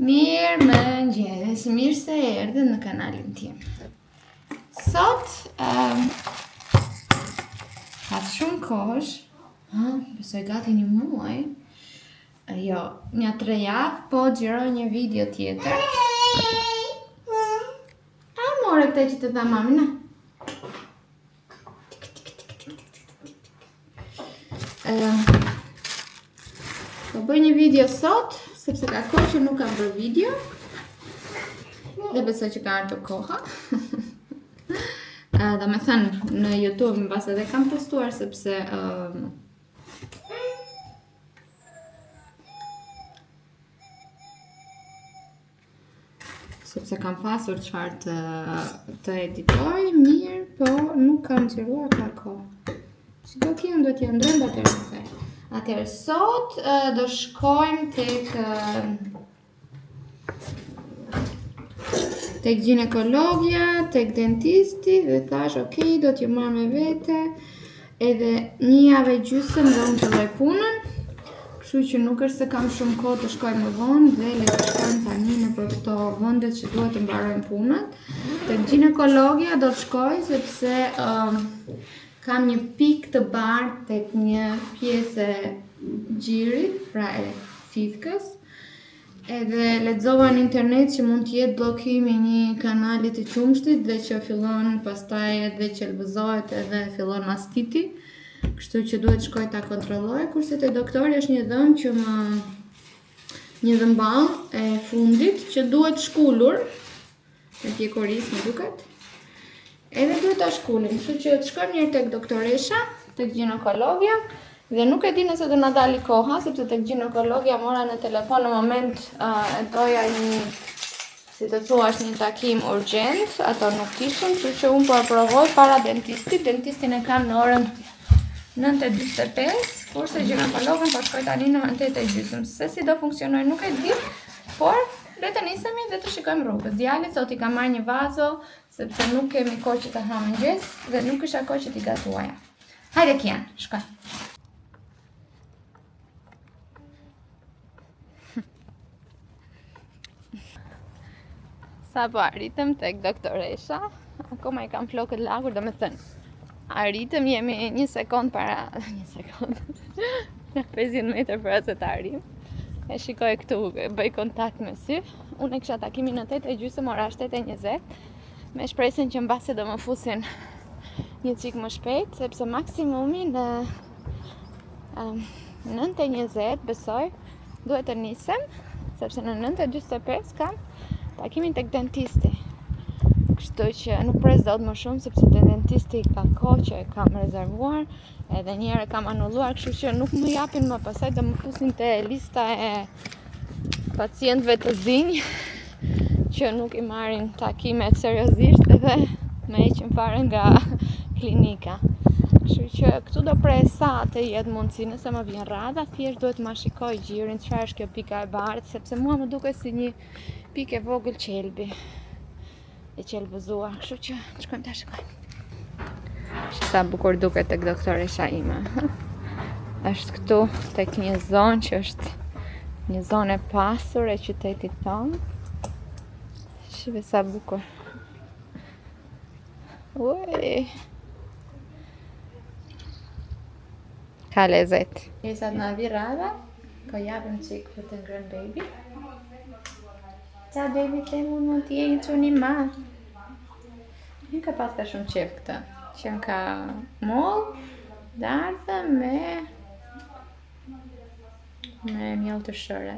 Mirë më ngjesh, mirë se erdhe në kanalin tim. Sot pas shumë kohësh, besoj gati një muaj, jo, një 3 javë, po xhiroj një video tjetër. More këtë që të dha mamina. Po bëj një video sot, sepse ka kohë që nuk kam bërë video. Dhe besoj që ka ardhur koha. Do me thënë, në YouTube më pas edhe kam postuar, sepse kam pasur çfarë të editoj, mirë, po nuk kam xhiruar ka kohë. Shiko kjo do t'ja ndrem baterinë. Atëherë sot do shkojmë tek ginekologja, tek dentisti dhe thash ok, do t'ju marr me vete edhe një javë e gjysmë do unë filloj punën. Kështu që nuk është se kam shumë kohë të shkoj më vonë dhe le të shkojmë tani në për këto vendet që duhet të mbarojmë punën. Tek ginekologja do të shkoj sepse kam një pikë të bardhë tek një pjesë e gjirit, pra e fitkës. Edhe lexova në internet që mund të jetë bllokimi i një kanali të qumshtit dhe që fillon pastaj edhe qelbëzohet edhe fillon mastiti. Kështu që duhet shkoj ta kontrolloj, kurse te doktori është një dhëm që një dhëmball e fundit që duhet shkulur, te pjekuris më duket. Edhe duhet ta shkulim, kështu që të shkojmë njëherë tek doktoresha, tek ginekologja, dhe nuk e di nëse do na dali koha, sepse tek ginekologja mora në telefon në moment e doja një, si të thuash, një takim urgjent, ato nuk kishin, kështu që unë po e provoj para dentistit. Dentistin e kam në orën 9:45, kurse ginekologën po shkoj tani në 8:30. Se si do funksionoj nuk e di, por le të nisemi dhe të shikojmë rrugës. Djalit sot i kam marrë një vazo, sepse nuk kemi kohë që të ha mëngjes dhe nuk kisha kohë që t'i gatuaja. Hajde Kian, shkoj. Sa po arritëm tek doktoresha, akoma i kam flokët lagur, do me thënë. Arritëm, jemi 1 sekond para, 50 metër para se të arrim. E shikoj këtu, bëj kontakt me sy. Unë e kisha takimin në 8:30, ora është 8:20. Me shpresën që mbase do më fusin një çik më shpejt, sepse maksimumi në 9:20 besoj duhet të nisem, sepse në 9:45 kam takimin tek dentisti. Kështu që nuk pres dot më shumë, sepse te dentisti ka kohë që e kam rezervuar, edhe një herë kam anulluar, kështu që nuk më japin më, pastaj do më fusin te lista e pacientëve të zinj që nuk i marrin takimet seriozisht edhe më heqin fare nga klinika. Kështu që këtu do pres sa të jetë mundësi, nëse më vjen rradha, thjesht duhet ma shikoj gjirin, çfarë është kjo pika e bardhë, sepse mua më duket si një pikë e vogël qelbi e qelbëzuar, kështu që shkojmë ta shikojmë. Sa bukur duket tek doktoresha ime. Është këtu tek një zonë që është një zonë e pasur e qytetit tonë. Shive sa bukur. Uj. Ka lezet. Sa të na vi rradha, ko japim çik për të ngrënë baby. Qa baby temu mund t'je një quni ma. Një ka pas ka shumë qef këta. Që në ka moll, dardhe me mjell të shëre.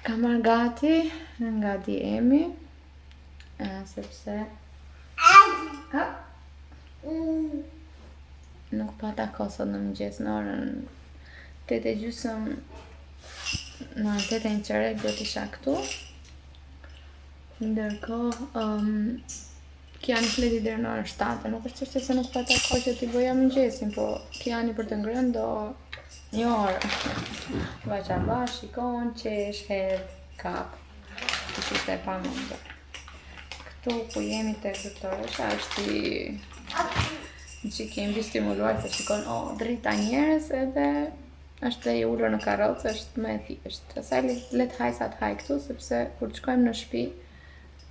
Ka marrë gati nga DM-i, sepse nuk pata kohë sot në mëngjes, në orën 8:30, në 8:15 do t'isha këtu. Ndërkohë, Kiani fleti deri në orën 7, nuk është çështje se nuk pata kohë që t'i bëja mëngjesin, po Kiani për të ngrënë do një orë. Vaqa, shikon, qesh, hedh, kap. Ishte e pamundur. Këtu ku jemi te doktoresha është që kemi stimuluar të shikon drita njerëz edhe është e ulur në karrocë, është më e thjeshtë. Asaj le të haj sa të haj këtu, sepse kur të shkojmë në shtëpi,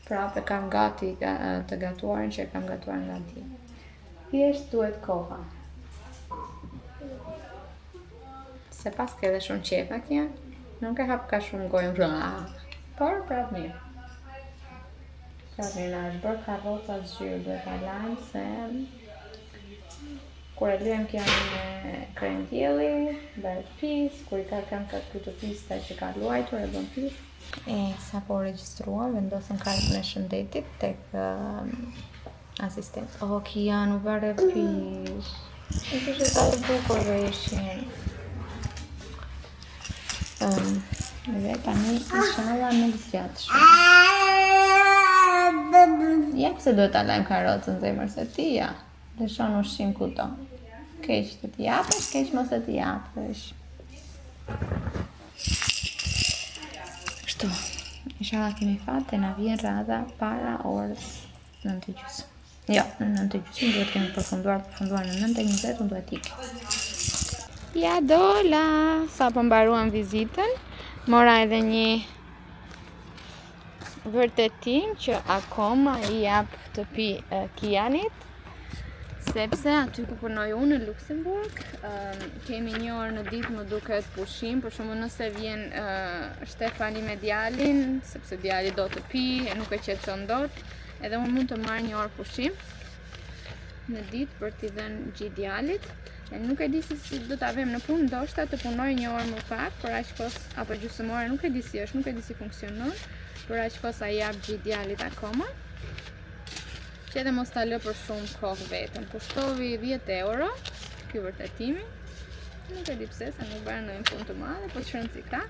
prapë kam gati të gatuarin që e kam gatuar nga ti. Thjesht duhet koha. Se pas ke edhe shumë qefa kja, nuk e hap ka shumë gojën por prapë mirë. Prapë mirë, na është bërë karroca zgjyrë, duhet ta lajmë se kur e lyem kja me krem dielli, bëhet pis, kur i kam këtu pista që ka luajtur e bën pis. Sa po regjistruar, vendosën kartën e shëndetit tek asistent. Kia, u bëre pis. I kishte sa të bukur veshin. Dhe tani inshallah nuk zgjat shumë. Jep se duhet ta lajm karrocën zemër se ti ja. Lëshon ushqim kudo. Keq të t'i japësh, keq mos të t'i japësh. Kështu. Inshallah kemi fat e na vjen radha para orës 9:30. Jo, në 9:30 duhet kemi përfunduar në 9:20 unë duhet ikë. Ja dola, sa po mbaruam vizitën, mora edhe një vërtetim që akoma i jap të pi Kianit, sepse aty ku punoj unë në Luksemburg, kemi një orë në ditë më duket pushim, për shembull nëse vjen Shtefani me djalin, sepse djali do të pi e nuk e qetëson dot, edhe unë mund të marr një orë pushim në ditë për t'i dhënë gjithë djalit. E nuk e di si do ta vëm në punë, ndoshta të punoj një orë më pak, për aq kohë apo gjysmore, nuk e di si është, nuk e di si funksionon, për aq kohë sa jap gjithë djalit akoma. Që edhe mos ta lë për shumë kohë vetëm. Kushtovi 10 euro ky vërtetimi. Nuk e di pse, se nuk bën ndonjë punë të madhe, po çrëndsi ka.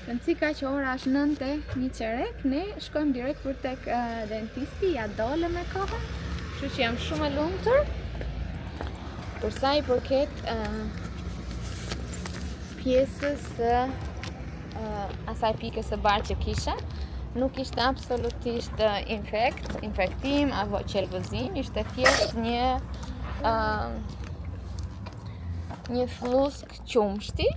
Rëndësi ka që ora është 9:01, ne shkojmë direkt për tek dentisti, ja dole me kohën. Kështu që jam shumë e lumtur. Për sa i përket pjesës asaj pikës së bardhë që kisha, nuk ishte absolutisht infektim apo qelbëzim, ishte thjesht një flusk qumshti.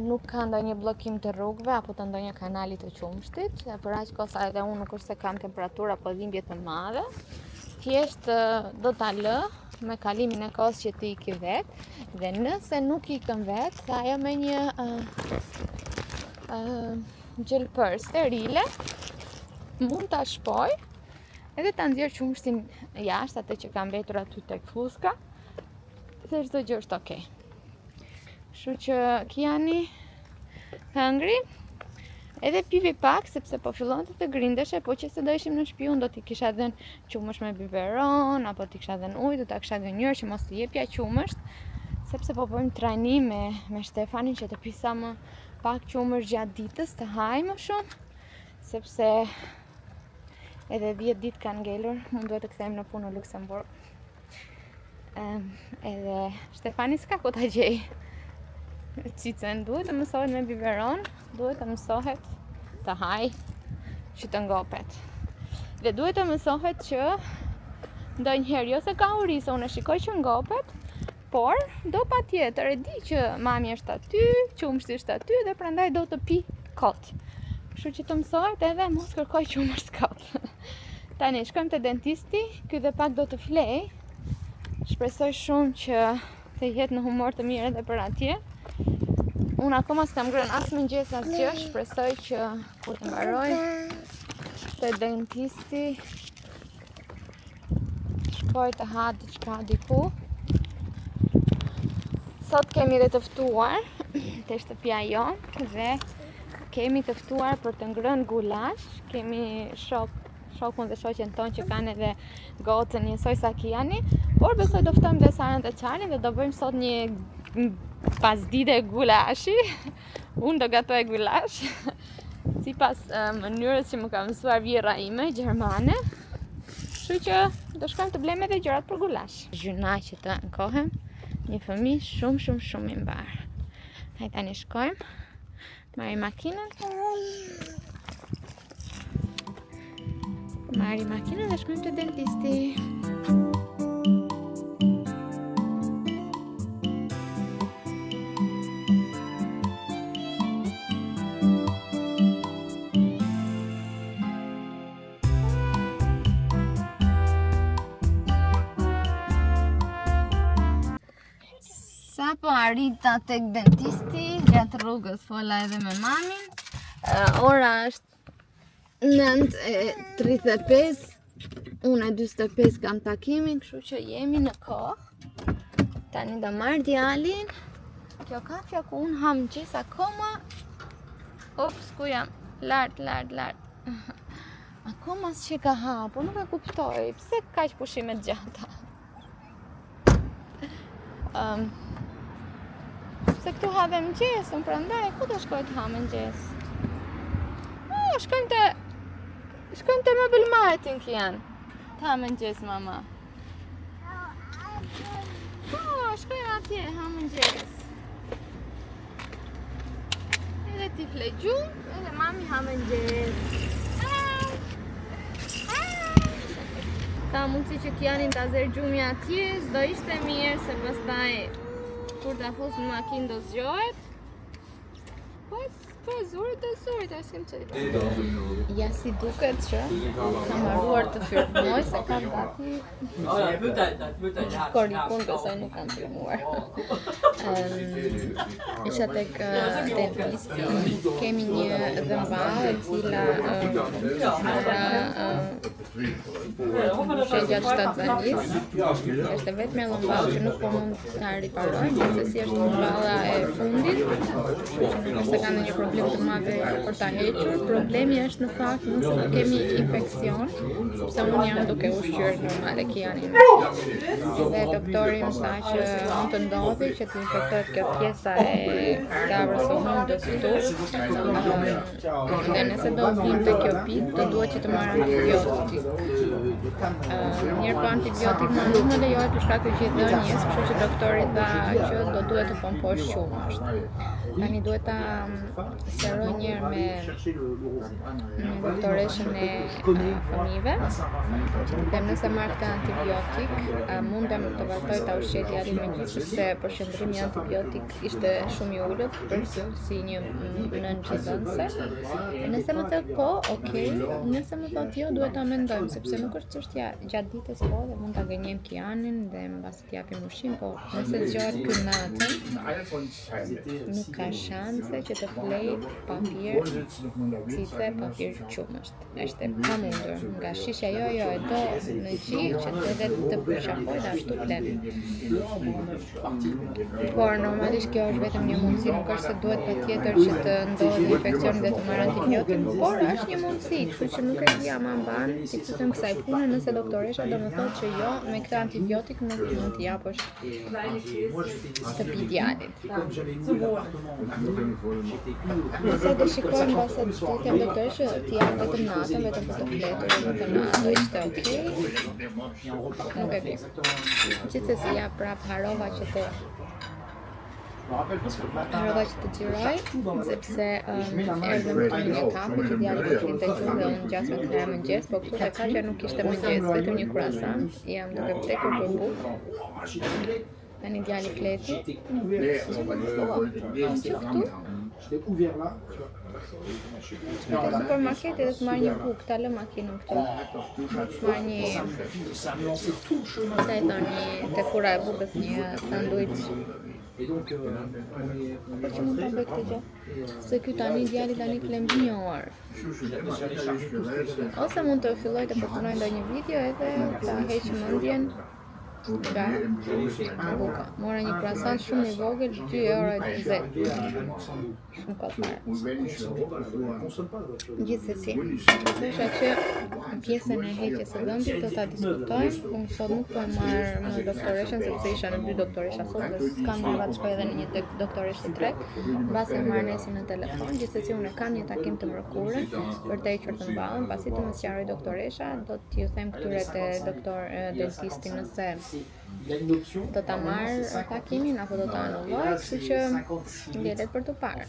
Nuk ka ndonjë bllokim të rrugëve apo të ndonjë kanali të qumshtit, për aq kohë sa edhe unë nuk është se kam temperaturë apo dhimbje të madhe. Thjesht do ta lë me kalimin e kohës që ti ikë vet, dhe nëse nuk ikën vet, ajo me një gjelpër sterile mund ta shpoj edhe ta nxjerr qumshtin jashtë, atë që ka mbetur aty tek fluska, se çdo gjë është okay. Kështu që Kiani hëngri, edhe pivi pak sepse po fillonte të grindeshe, po që se do ishim në shtëpi unë do t'i kisha dhënë qumësht me biberon, apo t'i kisha dhënë ujë, do t'a kisha gënjur që mos t'i jepja qumësht, sepse po bëjmë trajnim me Shtefanin që të pisa më pak qumësht gjatë ditës, të haj më shumë, sepse edhe 10 ditë kanë ngelur, unë duhet të kthejmë në punë në Luksemburg. Edhe Shtefani s'ka ku ta gjej cicën, duhet të mësohet me biberon, duhet të mësohet të haj që të ngopet. Dhe duhet të mësohet që ndonjëherë jo se ka uri, se unë e shikoj që ngopet, por do patjetër e di që mami është aty, qumshti është aty dhe prandaj do të pi kot. Kështu që të mësohet edhe mos kërkoj qumësht kot. Tani shkojmë te dentisti, ky dhe pak do të flej. Shpresoj shumë që të jetë në humor të mirë edhe për atje. Unë akoma s'kam ngrënë as mëngjes as gjë, shpresoj që kur të mbaroj te dentisti shkoj të ha diçka diku. Sot kemi dhe të ftuar te shtëpia jonë dhe kemi të ftuar për të ngrënë gulash. Kemi shokun dhe shoqen tonë që kanë edhe gocën njësoj sa Kiani, por besoj do ftojmë dhe Sarën dhe Çanin dhe do bëjmë sot një pasdite gulashi. Unë do gatoj gulash sipas mënyrës që më ka mësuar vjera ime gjermane. Kështu që do shkojmë të blejmë edhe gjërat për gulash. Gjuna që të ankohem, një fëmijë shumë i mbar. Hajde tani shkojmë. Marrim makinën. Dhe shkojmë te dentisti. po arrita tek dentisti, gjatë rrugës fola edhe me mamin. Ora është 9:35, unë 45 kam takimin, kështu që jemi në kohë. Tani do marr djalin. Kjo kafja ku unë ha mëngjes akoma. Ops, ku jam? Lart. Akoma s'qe ka ha, po nuk e kuptoj, pse kaq pushimet gjata? Se këtu have mëngjesën, prandaj ku do shkoj të ha mëngjes? Shkojmë te Mobile Martin që janë. Të ha mëngjes, mama. Shkojmë atje, ha mëngjes. Edhe ti fle gjumë, edhe mami ha mëngjes. Ka mundësi që t'janin t'a zer gjumi atje, s'do ishte mirë se pastaj kur t'a fus në makinë do zgjohet. Po zurit, s'kem qëri për. Ja si duket që kam haruar të firmoj se kam gati korikun, besoj nuk kam firmuar. Isha tek dentisti, kemi një dhëmballë e cila gjatë 7 zanis. Është vetëm një dhëmballë që nuk po mund ta riparojmë, megjithëse është dhëmballa e fundit, nëse ka ndonjë problem të madhe për ta hequr. Problemi është në fakt nëse do kemi infeksion, sepse unë jam duke ushqyer normale kianin. Dhe doktori më tha që mund të ndodhi që të infektohet kjo pjesa e gavrës së hundës këtu. Dhe nëse do vinte kjo pikë, do duhet që të marr antibiotik. Mirë po antibiotik nuk më lejohet për shkak të gjithëdhënies, kështu që doktori tha që do duhet të pomposh qumësht. Tani duhet ta sqaroj njërë me doktoreshën e fëmijëve, që të them nëse marr këtë antibiotik, mundem të vazhdoj ta ushqej djalin megjithëse përqendrimi antibiotik ishte shumë i ulët si një nënçidhënse. Nëse më thot po, okay, nëse më thot jo, duhet ta mendojmë, sepse nuk është çështja gjatë ditës po dhe mund ta gënjejmë kianin dhe mbasi t'i japim ushqim, po nëse zgjohet ky natën, nuk ka shanse që të flej papir cice, papir qumësht. Është pamundur, nga shishja jo e do në qi që edhe të përshafoj dhe ashtu flen. Por normalisht kjo është vetëm një mundësi, nuk është se duhet patjetër që të ndodhi infekcion dhe të marr antibiotik, por është një mundësi, kështu që nuk e di ama mban si të them kësaj pune, nëse doktoresha do më thotë që jo, me këtë antibiotik nuk mund t'i japësh të pi djalit. Nëse do shikojmë base të them doktoreshë, t'i jap vetëm natën, vetëm për të fletur, vetëm natë, ishte okay. Nuk e di. Gjithsesi ja prap harova që të gjiroj, sepse erdhëm të një kafe që djali po flinte gjumë dhe unë gjasme të herë mëngjes, po këtu te kaqja nuk ishte mëngjes, vetëm një croissant, jam duke vdekur për bukë. Tani djali fleti. Shte ouvert là, tu vois. Në supermarket edhe të marrë një bukë, ta lë makinën këtu. Marrë një, sa e thoni, te fura e bukës një sanduiç. Po që mund ta bëj këtë gjë? Se ky tani djali tani flem një orë. Ose mund të filloj të përpunoj ndonjë video edhe ta heq mendjen nga buka. Mora një croissant shumë i vogël, 2,20 €. Shumë ka fare. Gjithsesi, thosha që pjesën e heqjes së dhëmbit do ta diskutojmë. Unë sot nuk po e marr me doktoreshën sepse isha në 2 doktoresha sot dhe s'kam nevojë të shkoj edhe në një doktoresh të tretë. Mbasi marr nesin në telefon. Gjithsesi unë kam një takim të mërkurën për të hequr të mballën, pasi të më sqaroj doktoresha, do t'ju them këtyre te doktor dentisti nëse do ta marr takimin apo do ta anulloj, kështu që mbietet për të parë.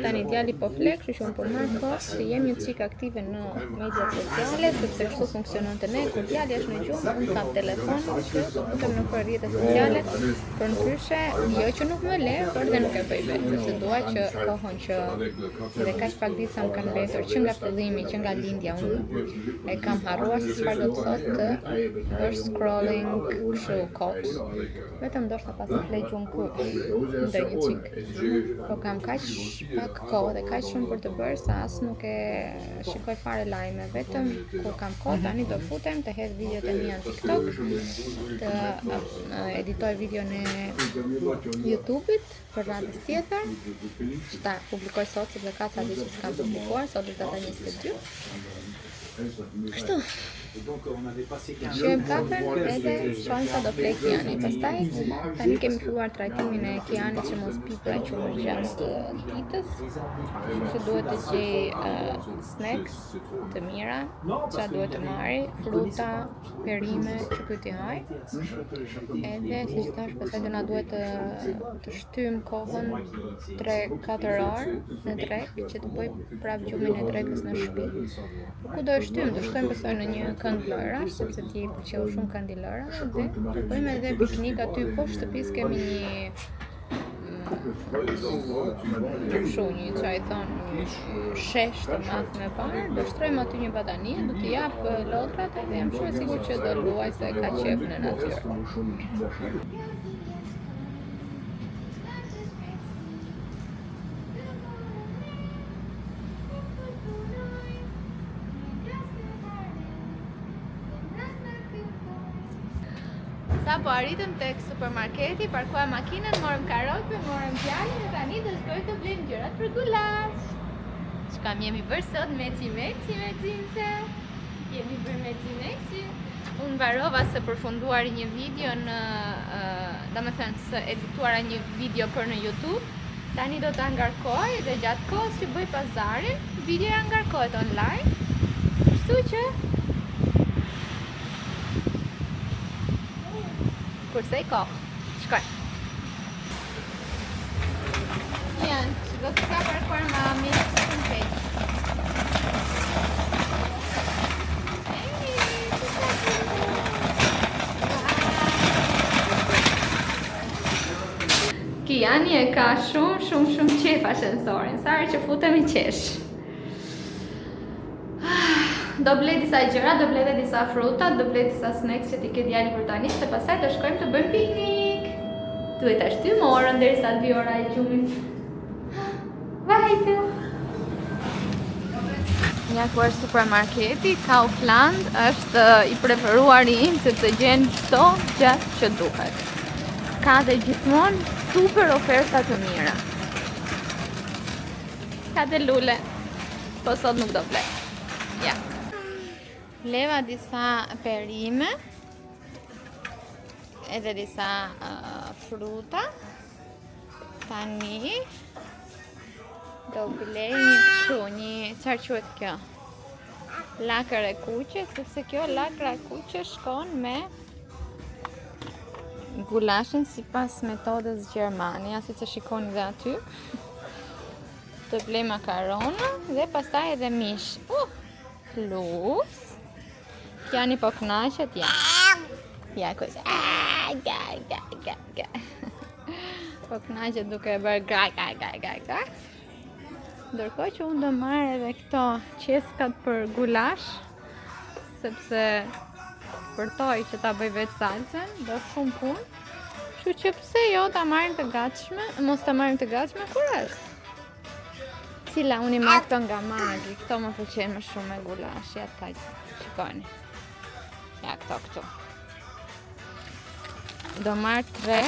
Tani djali po flek, kështu që unë po marr kohë të jem një çik aktive në mediat sociale, sepse kështu funksiononte ne, kur djali është në gjumë, unë kam telefon që do futem në rrjetet sociale, për ndryshe, jo që nuk më le, por dhe nuk e bëj vetë, sepse dua që kohën që dhe kaq pak ditë sa më kanë mbetur që nga fillimi, që nga lindja, unë e kam harruar se çfarë do të thotë të bësh scrolling, kështu kështu kot. Vetëm ndoshta pas të flej gjumë ku ndaj një çik. Po kam kaq pak kohë dhe kaq shumë për të bërë sa as nuk e shikoj fare lajme. Vetëm kur kam kohë tani do futem të hedh videot e mia në TikTok, të editoj videon e YouTube-it për radhës tjetër. Ta publikoj sot sepse ka ca ditë që s'kam publikuar, sot është data 22. Kështu. Shojmë kafën edhe shohim sa do flej Kiani. Pastaj tani kemi filluar trajtimin e Kianit që mos pi pra qumë gjatë ditës. Që duhet të gjej snacks të mira, çfarë duhet të marri, fruta, perime që pyti haj. Edhe siç thash, pastaj do na duhet të shtyjmë kohën 3-4 orë në drek që të bëj prap gjumin e drekës në shtëpi. Ku do e shtyjmë? Do shtojmë besoj në një kënd lërash, sepse ti pëlqeu shumë këndi lëra dhe do bëjmë edhe piknik aty poshtë shtëpisë. Kemi një një çaj thonë shesh të madh me parë, do shtrojmë aty një batanie, do t'i jap lotrat dhe jam shumë e sigurt që do luaj se ka qef në natyrë. Sa po arritëm tek supermarketi, parkuam makinën, morëm karotën, morëm djalin dhe tani do shkojmë të blejmë gjërat për gulash. Çka jemi bërë sot me ximeci me ximse. Jemi bërë me ximeci. Unë mbarova se përfunduar një video në, domethënë se edituara një video për në YouTube. Tani do ta ngarkoj dhe gjatë kohës që bëj pazarin, videoja ngarkohet online. Kështu që kurse i kohë, shkoj. Janë, që do të ka parkuar mami, që të në peqë. Kiani e ka shumë qef ashensorin, sa herë që futem i qesh. Do blej disa gjëra, do blej dhe disa fruta, do blej disa snacks që ti ke djali për tani, se pastaj do shkojmë të bëjmë piknik. Duhet ta shtyjmë orën derisa të vi ora e gjumit. Vajte. Njarkuar supermarketi, Kaufland është i preferuari im sepse gjen çdo gjë që duhet. Ka dhe gjithmonë super oferta të mira. Ka dhe lule, po sot nuk do blej. Ja. Leva disa perime, edhe disa fruta. Tani do blej një kështu, çfarë quhet kjo? Lakër e kuqe, sepse kjo lakra e kuqe shkon me gulashin sipas metodës gjermane, siç e shikoni dhe aty. Do blej makarona dhe pastaj edhe mish. Plus Kiani po knaqet, ja. Ja, kujtë. Po knaqet duke e bërë gra. Ndërkohë që unë do marrë edhe këto qeskat për gulash, sepse përtoj që ta bëj vetë salcen, do shumë punë. Kështu që pse jo ta marrim të gatshme, mos ta marrim të gatshme, kur është? Cila unë i marrë këto nga Maggi, këto më pëlqejnë më shumë me gulash, ja ta shikoni. Ja, këto. Do marrë 3,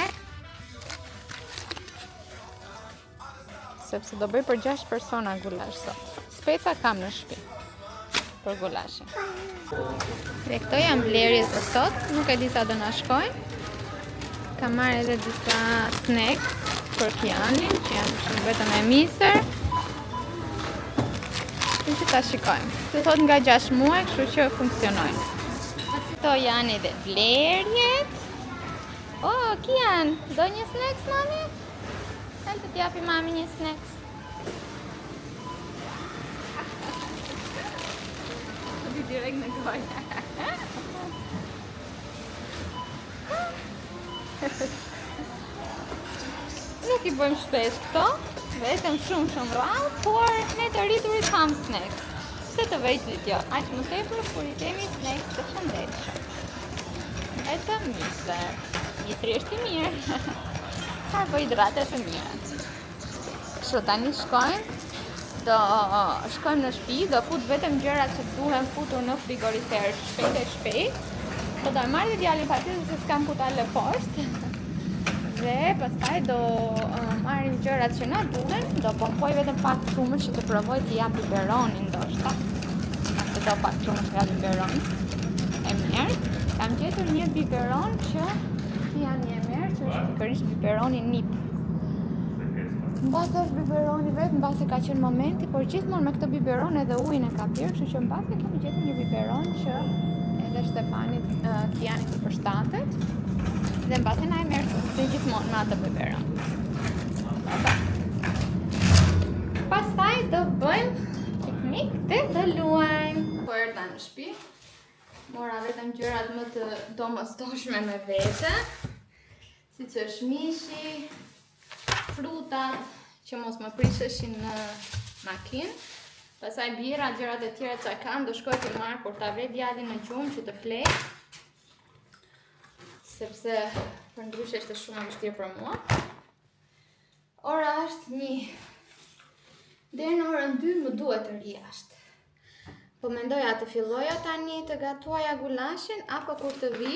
sepse do bëj për 6 persona gulash sot. Speca kam në shtëpi për gulashin. Dhe këto janë blerjes për sot, nuk e di sa do na shkojnë. Kam marrë edhe disa snacks për Kianin, që janë shumë vetëm e misër. Që ta shikojmë. Se thot nga 6 muaj, kështu që funksionojnë. Këto janë edhe blerjet. Kian, do një snacks, mami? Hajde të t'japi mami një snacks. Di direkt në gojë. Nuk i bëjmë shpesh këto, vetëm shumë rrallë, por ne të rriturit ham snacks. Pse të veçlit jo, aq më tepër kur i kemi snacks të shëndetshëm. të mishë. Misri është I mirë. Karbohidrate të mira. Kështu tani shkojmë në shtëpi, do fut vetëm gjërat që duhen futur në frigorifer shpejt. Po do marrë djalin patjetër se s'kam ku ta lë poshtë. Dhe pastaj do marrim gjërat që na duhen, do pompoj vetëm pak trumën që të provoj të jap biberonin ndoshta. Se do pak trumën nga biberon. E mirë, kam gjetur një biberon që janë një mirë, që është pikërisht biberoni nip. Mbase është biberoni vetë, mbase ka qenë momenti, por gjithmonë me këtë biberon edhe ujin e ka pirë, kështu që mbase kemi gjetur një biberon që edhe Shtefanit Kianit I përshtatet. Dhe mbase na e merr të gjithmonë në atë biberon. Pastaj do bëjmë piknik dhe do luajmë. Po erdha në shtëpi, mora vetëm gjërat më të domosdoshme me vete, siç është mishi, frutat që mos më prisheshin në makinë. Pastaj bira, gjërat e tjera që kam, do shkoj të marr kur ta vë djalin në gjumë që të flej. Sepse për ndryshe është shumë e vështirë për mua. Ora është 1. Deri në orën 2 më duhet të ri jashtë. Po mendoja të filloja tani të gatuaja gulashin apo kur të vi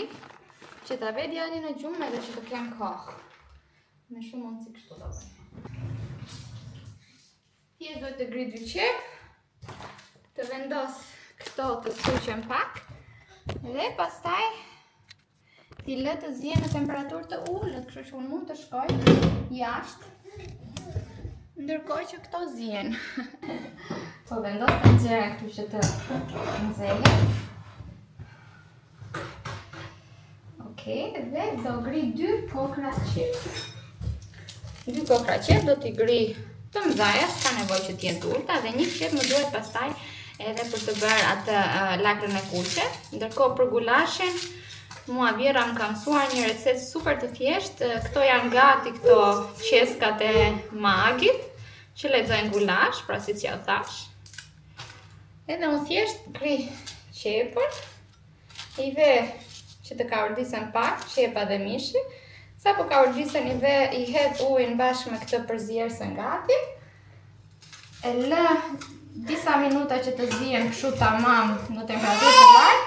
që ta vë djalin në gjumë edhe që të kem kohë. Me shumë mundësi kështu do bëj. Thjesht duhet të ngri 2 qep, të vendos këto të skuqen pak dhe pastaj ti lë të zihen në temperaturë të ulët, kështu që unë mund të shkoj jashtë, ndërkohë që këto zihen. Po vendos të nxjerrën këtu që të nxehen. Okej, dhe do ngri 2 kokra qep. 2 kokra qep do t'i ngri të mëdhaja, s'ka nevojë që t'jenë të ulta, dhe 1 qep më duhet pastaj edhe për të bërë atë lakrën e kuqe. Ndërkohë për gulashin, mua Vjera më ka mësuar një recetë super të thjeshtë. Këto janë gati, këto qeskat e magit që lexojnë gulash, pra siç ja thash. Edhe unë thjesht ngri qepën, I ve që të ka urdisen pak, qepa dhe mishi. Sa po ka urdisen I hedh ujin bashkë me këtë përzierësën gati. E lë disa minuta që të zihen kështu tamam në temperaturë të lartë.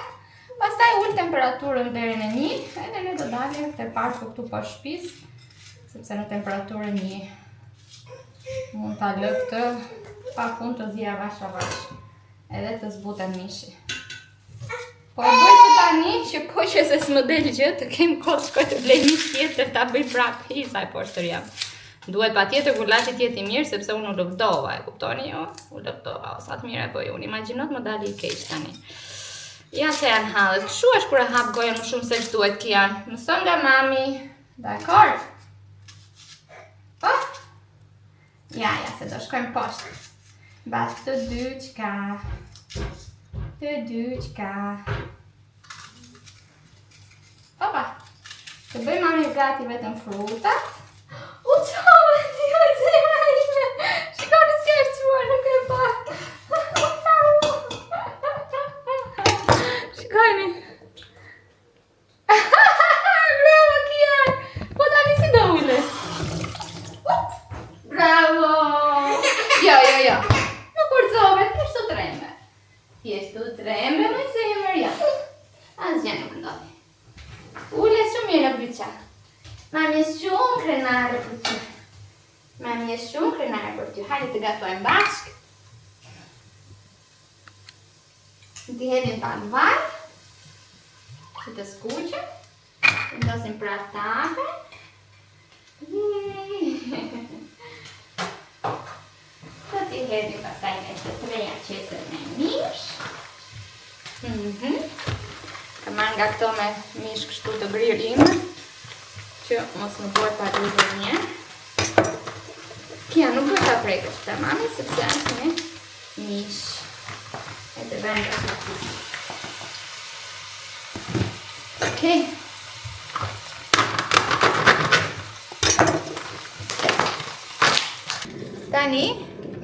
Pastaj ul temperaturën deri në 1, edhe ne do dalim te parku këtu pas shtëpisë, sepse në temperaturën 1 mund ta lë këtë pafund të zi avash edhe të zbuten mishi. Po e bëj që tani që po që se s'më del gjë të kem kohë shkoj të blej mish tjetër ta bëj prapë hisa e poshtër jam. Duhet patjetër gulashi të jetë I mirë sepse unë u lëvdova, e kuptoni jo? U lëvdova, sa të mirë e bëj unë. Imagjinot më dali I keq tani. Ja se janë hallet, kështu është kur e hap goja më shumë se ç'duhet Kian. Mëson nga mami. Dakor? Po? Ja, se do shkojmë poshtë. Bashkë të dy qka. Opa, të bëj mami gati vetëm frutat. U qove, jo zemra ime. Shikoni si është quar, nuk e pak. Shikoni. Bravo Kian. Po tani si do ule. Bravo. Jo. Nuk urzove, thjesht të trembe. Thjesht të trembe, më zemër, ja. Asgjë nuk ndodhi. Ule shumë mirë në bryqa. Mami është shumë krenare për ty. Hajde të gatojmë bashkë. Të hedhim pak vaj. Që të skuqëm. Vendosim pratave. Të t'i hedhim pastaj me të treja qesër me mish. Ka marrë nga këto me mish kështu të gririme, që mos më bëhet pa lidhur një. Kia nuk do ta prekësh të mami, sepse është me mish. E të vend nga të pisi. Okej. Tani,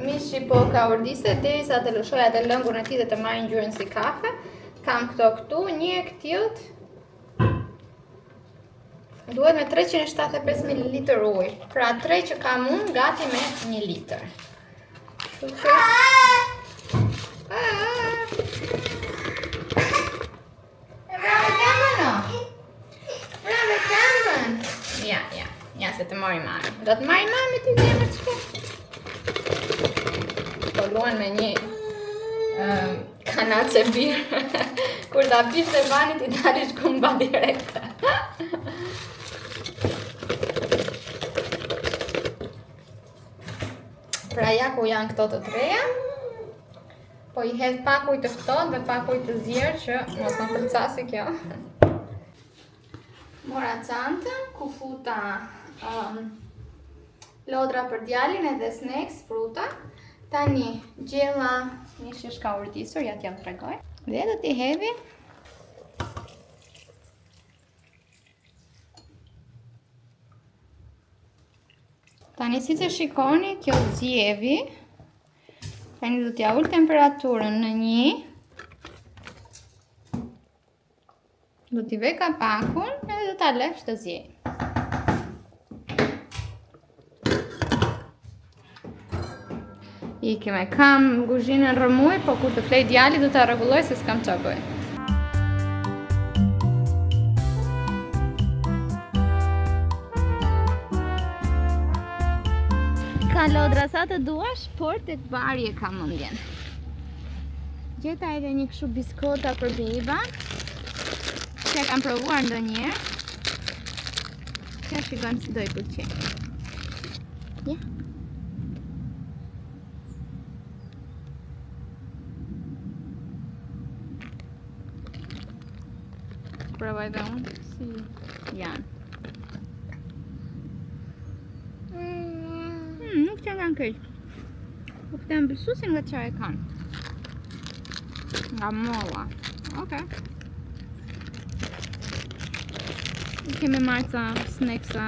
mishi po ka urdise, derisa të lëshoj atë lëngun e tij dhe të marrë ngjyrën si kafe. Kam këto këtu, një këtilt, Duhet me 375 ml ujë. Pra 3 që kam unë, gati me 1 litër. Kështu që... Bravo kamën, o! Bravo kamën! Ja, se të mori mami. Do të mori mami të një më të shke? Po luan me një kanace birë. Kur ta pish të banit i dalish kumba direkte. Pra ja ku janë këto të treja. Po i hedh pak ujë të ftohtë dhe pak ujë të zjerë që mos më përcasi kjo. Mora çantën ku futa lodra për djalin edhe snacks, fruta. Tani gjella një shish ka urdisur, ja t'jam tregoj. Dhe do t'i hedhi. Tani si që shikoni, kjo zjevi. Tani do t'ja ull temperaturën në 1. Do t'i ve kapakun edhe do t'a lësh të zjejë. Ikime, kam guzhinën rëmuj, po kur të flej djali do t'a rregulloj se s'kam qa bëj. Ka lodra sa të duash, por tek bari e kam mendjen. Gjeta edhe një kështu biskota për biba, që kam provuar ndonjëherë. Që shikon si do i pëlqej. Ja. Provoj dhe unë si janë. Nuk që nga në këj. Po këtë e mbësusin nga qa e kanë. Nga molla. Oke. Kemi marrë ca snacksa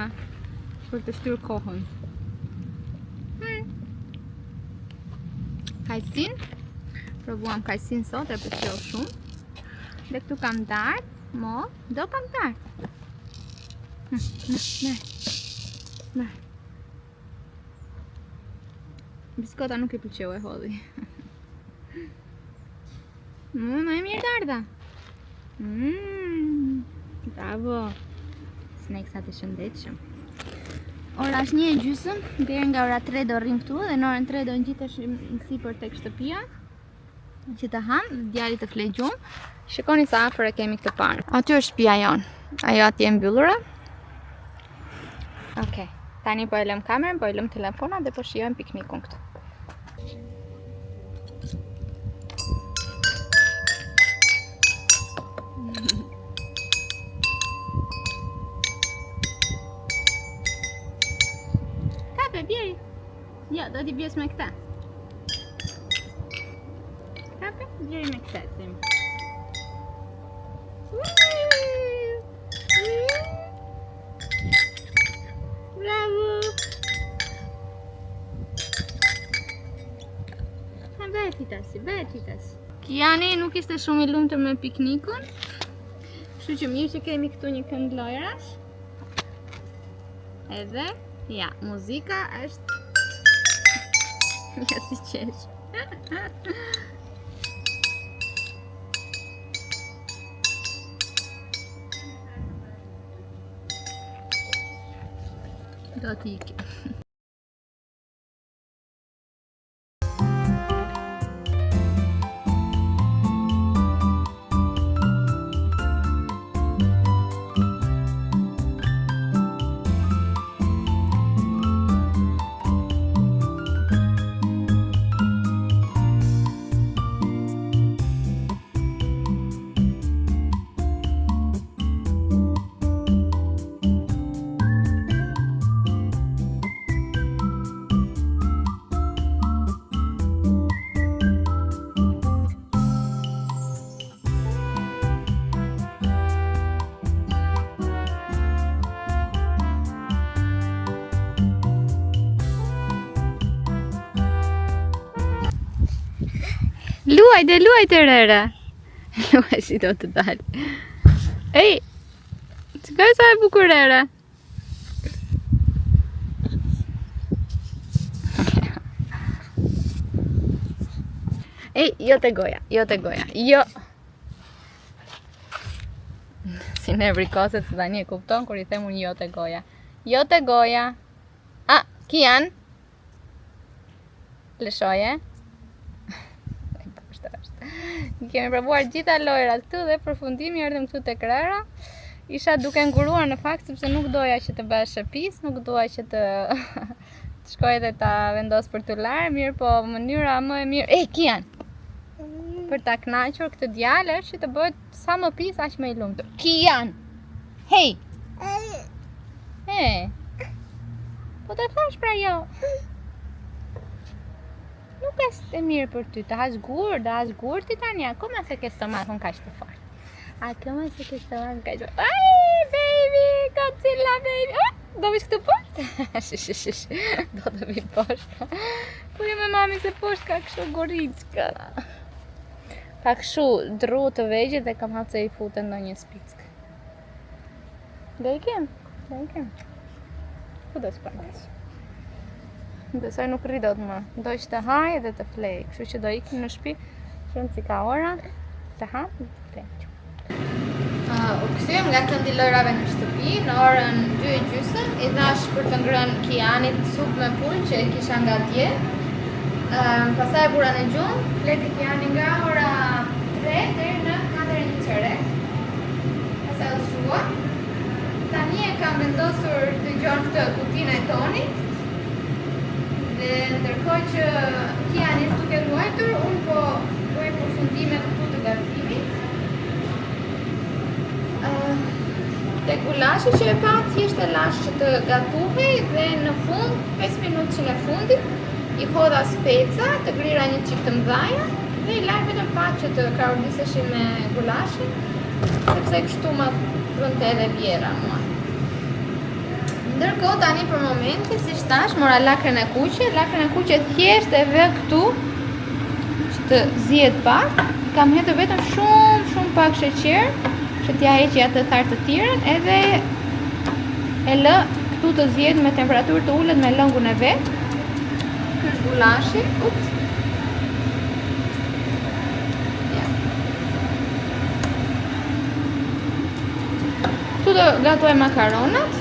për të shtyr kohën. Kajsin. Provuam kajsin sot e pëlqeu shumë. Dhe këtu kam darë. Mo, do pak darë. Ne. Biskota nuk i pëlqeu e hodhi. Më e mirë darda. Bravo. Snacksat e shëndetshëm. Ora është 1:30, deri nga ora 3 do rrim këtu dhe në orën 3 do ngjiteshim sipër tek shtëpia që të ham, djali të flej gjumë. Shikoni sa afër e kemi këtë parë. Aty është shtëpia jonë. Ajo atje e mbyllura. Okej. Tani po e lëm kamerën, po e lëm telefonat dhe po shijojmë piknikun këtu. Kape, bjeri. Jo, do t'i bjes me këta. Kape, bjeri me këta, sim. Bravo! Beti. Kiani nuk ishte shumë i lumtur me piknikun. Kështu që mirë që kemi këtu një kënd lojrash. Edhe, ja, muzika është... Ja si qesh. Do t'ikim. Luaj të rere. Luaj si do të dalë. Ej, Çka sa e bukurere. Ej, jo te goja, jo te goja, jo. Si ne vrikoset se tani e kupton kur I them unë jo te goja. Jo te goja. Ah, Kian? Lëshoje. Kemi provuar gjitha lojrat këtu dhe përfundimi erdhëm këtu te krera. Isha duke nguruar në fakt sepse nuk doja që të bëhesh shtëpis, nuk doja që të shkoj dhe ta vendos për t'u larë, mirë po mënyra më e mirë. Kian! Për ta kënaqur këtë djalë është që të bëhet sa më pis aq më I lumtur. Kian! Hey! Po të thash pra jo. Nuk është e mirë për ty të hash gur ti tani, akoma se ke stomakun kaq të fortë. Akoma se ke stomakun kaq të fortë. Ai, baby, Godzilla baby. Do vish këtu poshtë? Do të vi poshtë. Po me mami se poshtë ka kështu goriçka. Ka kështu dru të vegjit dhe kam hapë se I futen ndonjë spick. Dhe I kem. Ku do s'përnes? Besoj nuk rri dot më. Do që të haj dhe të flej. Kështu që do ikim në shtëpi. Shumë si ka ora. Të hap dhe të flej. U kthyem nga këndi lojrave në shtëpi në orën 2:30. I thash për të ngrënë Kianit supë me pulë që e kisha nga dje. Pastaj e bura në gjumë. Fleti Kiani nga ora 3 deri në 4:15. Pastaj u shua. Tani e kam vendosur të gjon këtë kutinë e tonit. Dhe ndërkohë që Kiani është duke ruajtur, unë po bëj përfundimet këtu të gatimit. Te gulashi që e pa, thjesht e lash që të gatuhej dhe në fund, 5 minutë në fundit, I hodha speca, të grira një çik të mëdhaja dhe I laj vetëm pak që të karondiseshin me gulashin, sepse kështu ma prënte edhe vjera mua. Ndërkohë tani për momente, si thash, mora lakrën e kuqe thjesht e vë këtu që të zihet pak. Kam hetur vetëm shumë pak sheqer që t'ja heqi atë thartë të tjerën edhe e lë këtu të zihet me temperaturë të ulët me lëngun e vet. Ky është gulashi. Ups. Ja. Këtu do gatuaj makaronat.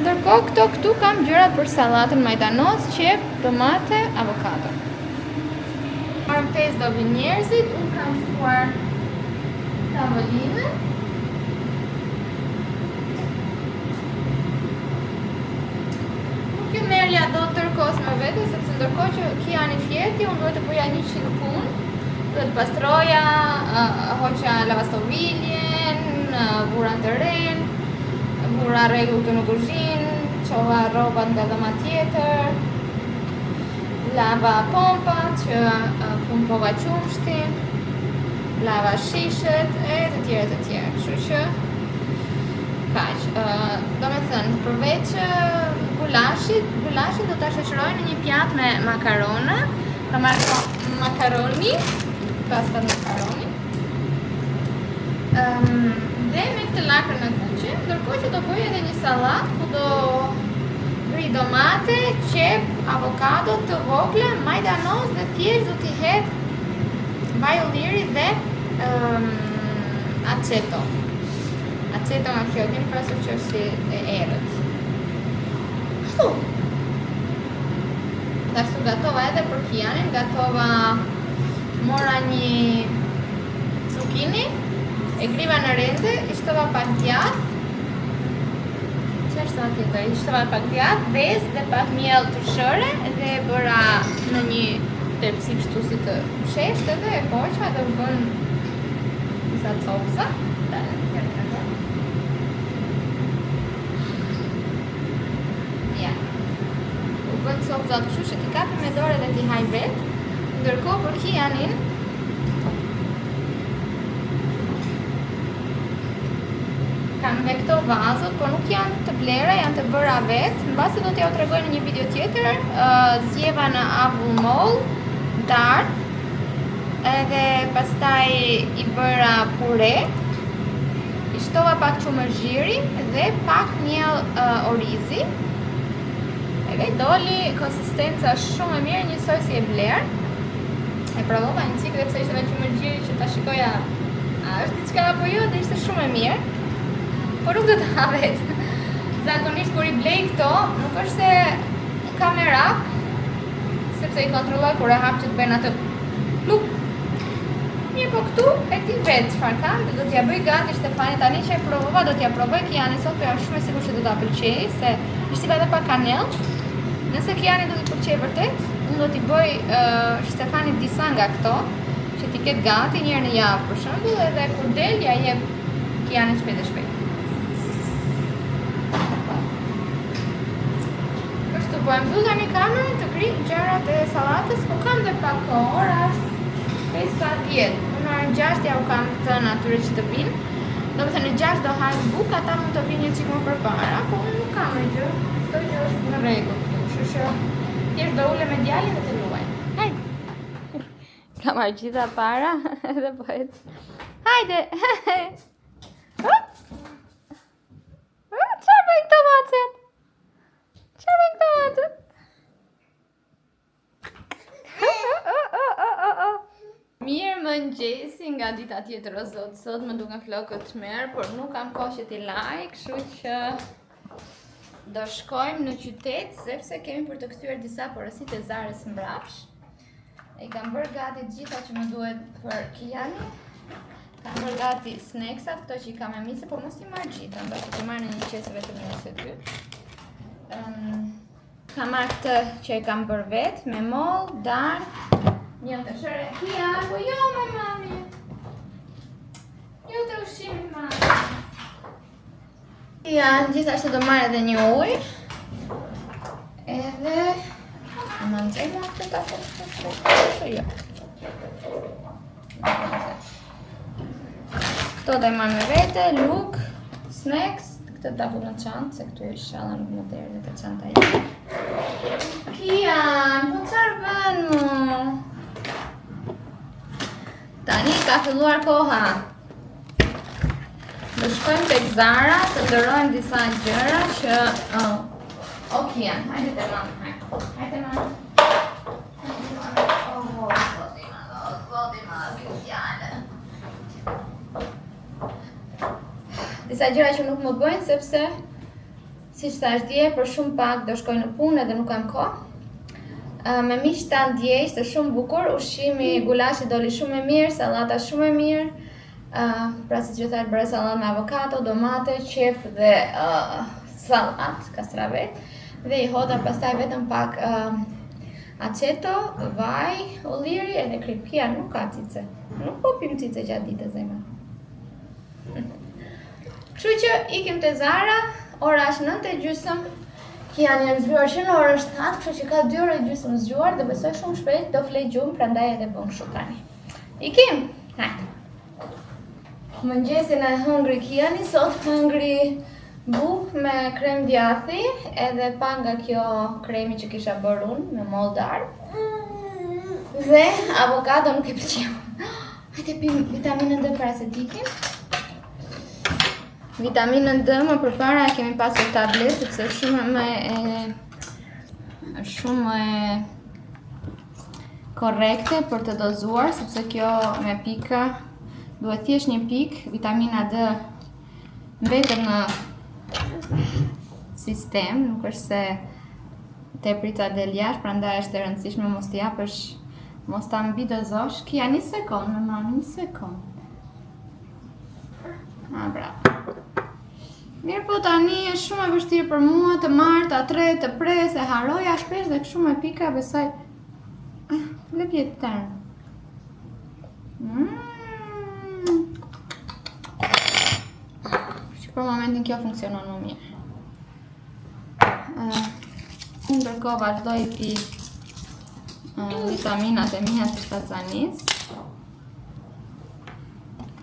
Ndërkohë këtu kam gjëra për sallatën majdanos, qep, tomate, avokado. Marrëm tezë do vi njerëzit, unë kam shkuar tavolinën. Nuk ju merja do tërkos me vete, sepse ndërkohë që Kiani fjeti, unë duhet të bëja 100 punë. Duhet të pastroja, hoqja lavastoviljen, vura ndërren, vura rregull në kuzhinë, çova rrobat nga dhoma tjetër, lava pompa që pumpova qumshtin, lava shishet e të tjerë. Kështu që kaq. Domethënë, përveç gullashit do ta shoqëroj në një pjatë me makarona, makaroni, pasta makaroni. Dhe me këtë lakrën e kuqe, ndërkohë që do bëj edhe një sallatë ku do vri domate, qep, avokado të vogla, majdanos dhe thjesht do t'i hedh vaj ulliri dhe aceto. Aceto nga kjo, kemi pasur që është si e erët. Kështu. Ashtu gatova edhe për Kianin, mora një zucchini, e griva në rende, I shtova pak djath. Ç'është aty tjetër? I shtova pak djath, vezë dhe pak miell tërshëre dhe e bëra në një tepsi kështu si të sheshtë dhe e poqa dhe u bën disa copsa. Ja. U bën copsa kështu që t'i kapi me dorë dhe t'i haj vet. Ndërkohë për Kianin kam me këto vazët, por nuk janë të blera, janë të bëra vetë. Mbasi do t'ja u tregoj në një video tjetër. Zjeva në avull moll, dardh, edhe pastaj I bëra pure. I shtova pak qumërzhiri dhe pak miell orizi. Edhe doli konsistenca shumë e mirë, njësoj si e bler. E provova një cikë dhe pse ishte me qumërzhiri që ta shikoja a është diçka apo jo, dhe ishte shumë e mirë. Por nuk do të havet. Zakonisht kur i blej këto, nuk është se ka merak, sepse i kontrolloj kur e hap që të bëjnë atë pluk. Mirë, po këtu e ti vetë çfarë kam, dhe do t'ja bëj gati Shtefani tani që e provova, do t'ja provoj Kiani sot, po jam shumë e sigurt që do ta pëlqej, se ishte edhe pa kanell. Nëse Kiani do t'i pëlqej vërtet, unë do t'i bëj Shtefanit disa nga këto, që t'i ketë gati njërë në javë për shembull, edhe kur del ja jep Kianit shpejt e shpejt. Kështu po e mbyll tani kamerën të kri gjërat e sallatës, po kam dhe pak kohë, ora është 5:10. Unë orën 6 ja u kam thënë atyre që të pinë. Do të thënë në 6 do hajnë bukë, ata mund të pinë një çik më përpara, po unë nuk kam e gjë. Këto gjë është në rregull këtu, kështu që thjesht do ulem me djalin dhe të luaj. Hajde. Kam marrë gjitha para edhe po et. Hajde. Çfarë bëjnë këto macet? Çfarë bëjnë këto macet? Mirë mëngjesi nga dita tjetër o zot, sot më duken flokët tmerr, por nuk kam kohë që t'i laj, kështu që do shkojmë në qytet, sepse kemi për të kthyer disa porositë e Zarës mbrapsh. E kam bërë gati gjitha që më duhet për Kiani. Kam bërë gati snacksat, këto që i kam e misë, por mos t'i marrë gjitha, ndoshta t'i marrë në një qese vetëm nëse ty. Kam marrë këtë që e kam bërë vetë, me mollë, darkë. Një të shërë, Kian, po jo me mami. Jo të ushqimi mami. Kian, gjithashtu do marrë edhe një ujë. Edhe... Më nëzema këtë ta po jo. Këto do i marrë me vete, luk, snacks. Këtë ta bu në çantë, se këtu i shala nuk më derë dhe të çanta i. Kian, po çfarë bën mu? Tani ka filluar koha. Do shkojmë tek Zara të ndërrojmë disa gjëra që... O, Kian, hajde te mama, hajde mama. Disa gjëra që nuk më bëjnë, sepse siç thash dje, për shumë pak do shkoj në punë edhe nuk kam kohë. Me miq tan dje ishte shumë bukur, ushqimi gulashi doli shumë e mirë, sallata shumë e mirë. Pra siç ju thash, bëra sallatë me avokado, domate, qep dhe sallat, kastravet. Dhe i hodha pastaj vetëm pak aceto, vaj, ulliri edhe kripkia, nuk ka cice. Nuk po pim cice gjatë ditës zemra. Kështu që ikim te Zara, ora është 9:30. Kiani janë zgjuar që në orën 7, kështu që ka 2 orë e gjysmë zgjuar dhe besoj shumë shpejt do flej gjumë, prandaj edhe bën kështu tani. Ikim? Hajde. Mëngjesin e hëngri Kiani, sot hëngri bukë me krem djathi, edhe pa nga kjo kremi që kisha bërë unë me moldar. Dhe avokado nuk e pëlqeu. Hajde pim vitaminën D para se dikim. Vitaminën D më përpara e kemi pasur tablet, sepse shumë e korrekte për të dozuar, sepse kjo me pika duhet thjesht një pikë, vitamina D mbetet në sistem, nuk është se teprica del jashtë, prandaj është e rëndësishme mos t'i japësh, mos ta mbi dozosh. Kia, një sekond, me mami, një sekond. Bravo. Mirë po tani është shumë e vështirë për mua të marr, të atret, të pres, e haroja shpesh dhe kështu me pika besoj. Lëpjet tërë. Që për momentin kjo funksionon më mirë. Unë ndërkohë vazhdoj pi vitaminat e mia të shtatzanis.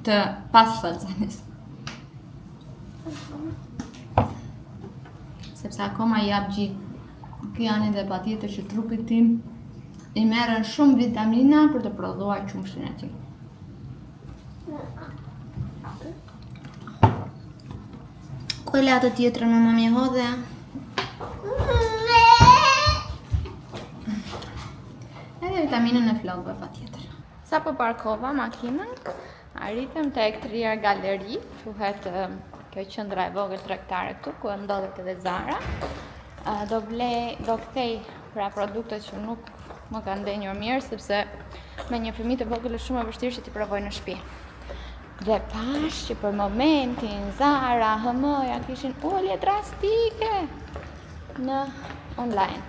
Të pas shtatzanis. Sepse akoma jap gjithë Kiani dhe patjetër që trupit tim i merren shumë vitamina për të prodhuar qumshin e tij. Kokolatë tjetër me mami hodhe. Edhe vitaminën e flokëve pa tjetër. Sa po parkova makinën, arritëm tek Trier Galeri, quhet kjo qendra e vogël tregtare këtu, ku ndodhet edhe Zara. Do kthej pra produktet që nuk më kanë ndenjur mirë, sepse me një fëmijë të vogël është shumë e vështirë që t'i provoj në shtëpi. Dhe pash që për momentin Zara, HM-ja kishin ulje drastike në online.